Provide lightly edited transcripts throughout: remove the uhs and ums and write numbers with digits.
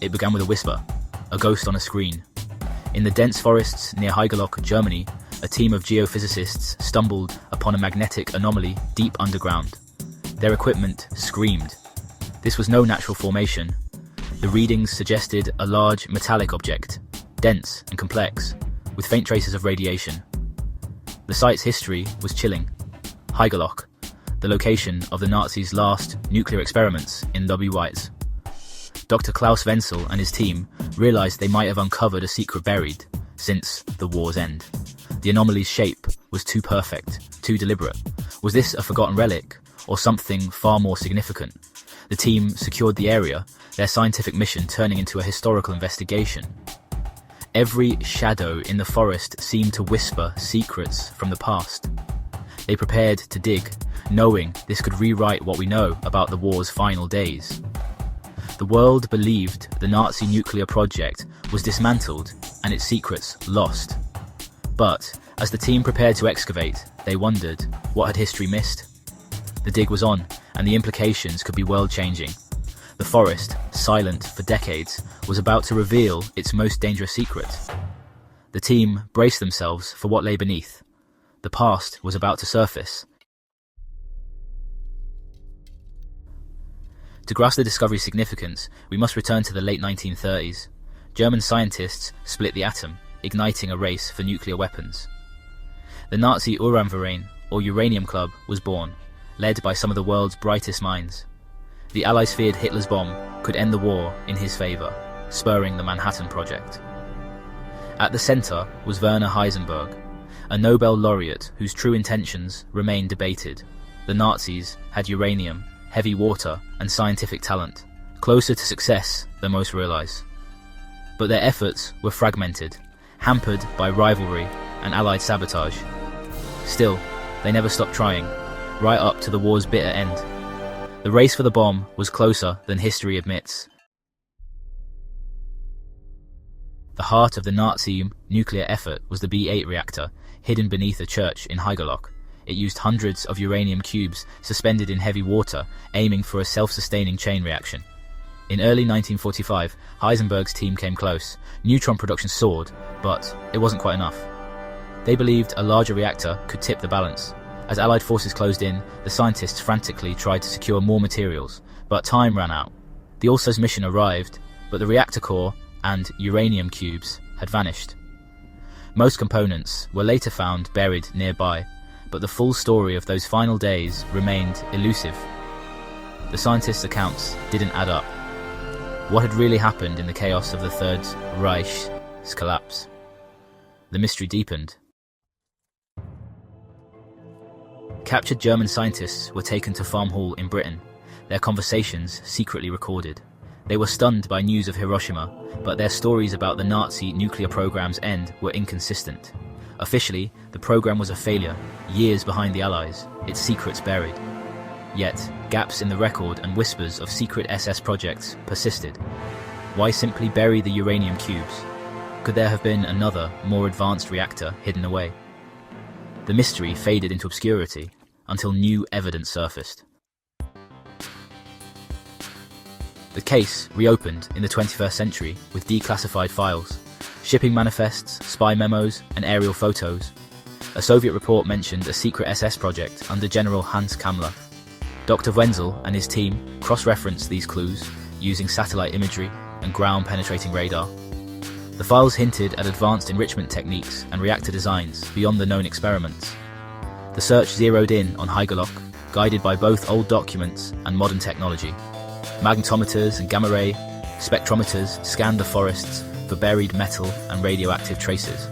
It began with a whisper, a ghost on a screen. In the dense forests near Haigerloch, Germany, a team of geophysicists stumbled upon a magnetic anomaly deep underground. Their equipment screamed. This was no natural formation. The readings suggested a large metallic object, dense and complex, with faint traces of radiation. The site's history was chilling. Haigerloch, the location of the Nazis' last nuclear experiments in WWII. Dr. Klaus Wenzel and his team realized they might have uncovered a secret buried since the war's end. The anomaly's shape was too perfect, too deliberate. Was this a forgotten relic, or something far more significant? The team secured the area, their scientific mission turning into a historical investigation. Every shadow in the forest seemed to whisper secrets from the past. They prepared to dig, knowing this could rewrite what we know about the war's final days. The world believed the Nazi nuclear project was dismantled and its secrets lost. But as the team prepared to excavate, they wondered, what had history missed? The dig was on, and the implications could be world-changing. The forest, silent for decades, was about to reveal its most dangerous secret. The team braced themselves for what lay beneath. The past was about to surface. To grasp the discovery's significance, we must return to the late 1930s. German scientists split the atom, igniting a race for nuclear weapons. The Nazi Uranverein, or Uranium Club, was born, led by some of the world's brightest minds. The Allies feared Hitler's bomb could end the war in his favour, spurring the Manhattan Project. At the centre was Werner Heisenberg, a Nobel laureate whose true intentions remain debated. The Nazis had uranium, heavy water, and scientific talent, closer to success than most realise. But their efforts were fragmented, hampered by rivalry and Allied sabotage. Still, they never stopped trying, right up to the war's bitter end. The race for the bomb was closer than history admits. The heart of the Nazi nuclear effort was the B8 reactor, hidden beneath a church in Haigerloch. It used hundreds of uranium cubes suspended in heavy water, aiming for a self-sustaining chain reaction. In early 1945, Heisenberg's team came close. Neutron production soared, but it wasn't quite enough. They believed a larger reactor could tip the balance. As Allied forces closed in, the scientists frantically tried to secure more materials, but time ran out. The Alsa's mission arrived, but the reactor core and uranium cubes had vanished. Most components were later found buried nearby, but the full story of those final days remained elusive. The scientists' accounts didn't add up. What had really happened in the chaos of the Third Reich's collapse? The mystery deepened. Captured German scientists were taken to Farm Hall in Britain, their conversations secretly recorded. They were stunned by news of Hiroshima, but their stories about the Nazi nuclear program's end were inconsistent. Officially, the program was a failure, years behind the Allies, its secrets buried. Yet, gaps in the record and whispers of secret SS projects persisted. Why simply bury the uranium cubes? Could there have been another, more advanced reactor hidden away? The mystery faded into obscurity until new evidence surfaced. The case reopened in the 21st century with declassified files, shipping manifests, spy memos, and aerial photos. A Soviet report mentioned a secret SS project under General Hans Kammler. Dr. Wenzel and his team cross-referenced these clues using satellite imagery and ground-penetrating radar. The files hinted at advanced enrichment techniques and reactor designs beyond the known experiments. The search zeroed in on Haigerloch, guided by both old documents and modern technology. Magnetometers and gamma-ray spectrometers scanned the forests for buried metal and radioactive traces.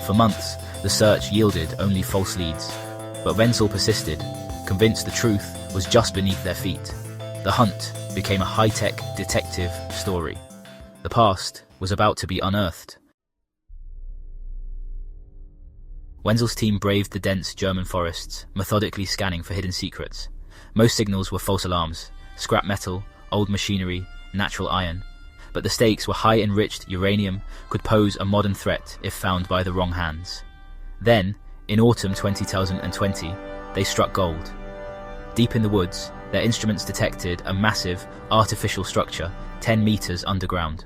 For months, the search yielded only false leads, but Wenzel persisted, convinced the truth was just beneath their feet. The hunt became a high-tech detective story. The past was about to be unearthed. Wenzel's team braved the dense German forests, methodically scanning for hidden secrets. Most signals were false alarms: scrap metal, old machinery, natural iron. But the stakes were high-enriched uranium could pose a modern threat if found by the wrong hands. Then, in autumn 2020, they struck gold. Deep in the woods, Their instruments detected a massive, artificial structure 10 meters underground.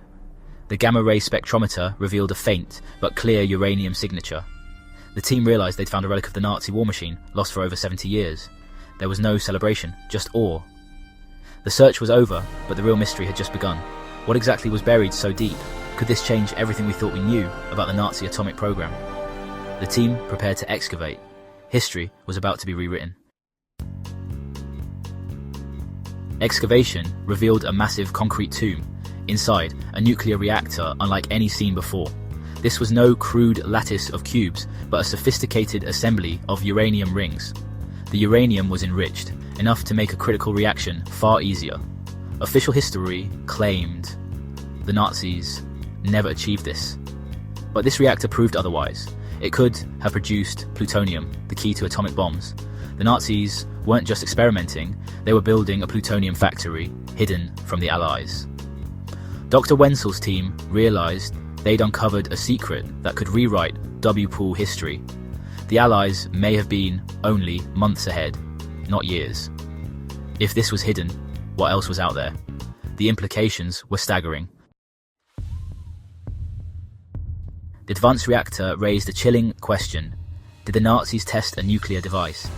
The gamma-ray spectrometer revealed a faint but clear uranium signature. The team realized they'd found a relic of the Nazi war machine, lost for over 70 years. There was no celebration, just awe. The search was over, but the real mystery had just begun. What exactly was buried so deep? Could this change everything we thought we knew about the Nazi atomic program? The team prepared to excavate. History was about to be rewritten. Excavation revealed a massive concrete tomb. Inside, a nuclear reactor unlike any seen before. This was no crude lattice of cubes, but a sophisticated assembly of uranium rings. The uranium was enriched, enough to make a critical reaction far easier. Official history claimed the Nazis never achieved this. But this reactor proved otherwise. It could have produced plutonium, the key to atomic bombs. The Nazis weren't just experimenting, they were building a plutonium factory hidden from the Allies. Dr. Wenzel's team realized they'd uncovered a secret that could rewrite WWII history. The Allies may have been only months ahead, not years. If this was hidden, what else was out there? The implications were staggering. The advanced reactor raised a chilling question. Did the Nazis test a nuclear device?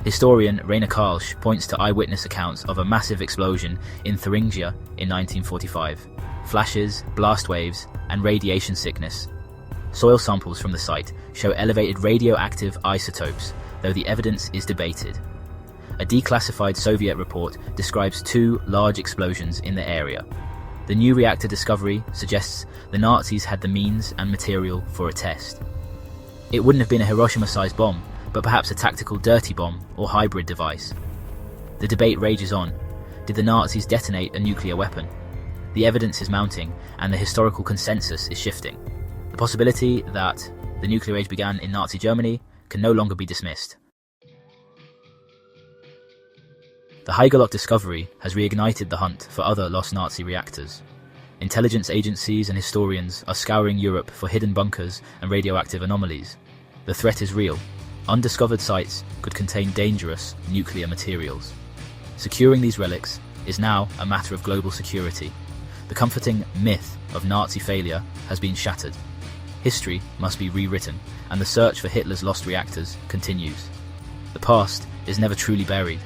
Historian Rainer Karlsch points to eyewitness accounts of a massive explosion in Thuringia in 1945. Flashes, blast waves, and radiation sickness. Soil samples from the site show elevated radioactive isotopes, though the evidence is debated. A declassified Soviet report describes 2 large explosions in the area. The new reactor discovery suggests the Nazis had the means and material for a test. It wouldn't have been a Hiroshima-sized bomb, but perhaps a tactical dirty bomb or hybrid device. The debate rages on. Did the Nazis detonate a nuclear weapon? The evidence is mounting, and the historical consensus is shifting. The possibility that the nuclear age began in Nazi Germany can no longer be dismissed. The Heigerloch discovery has reignited the hunt for other lost Nazi reactors. Intelligence agencies and historians are scouring Europe for hidden bunkers and radioactive anomalies. The threat is real. Undiscovered sites could contain dangerous nuclear materials. Securing these relics is now a matter of global security. The comforting myth of Nazi failure has been shattered. History must be rewritten, and the search for Hitler's lost reactors continues. The past is never truly buried.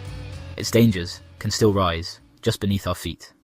Its dangers can still rise just beneath our feet.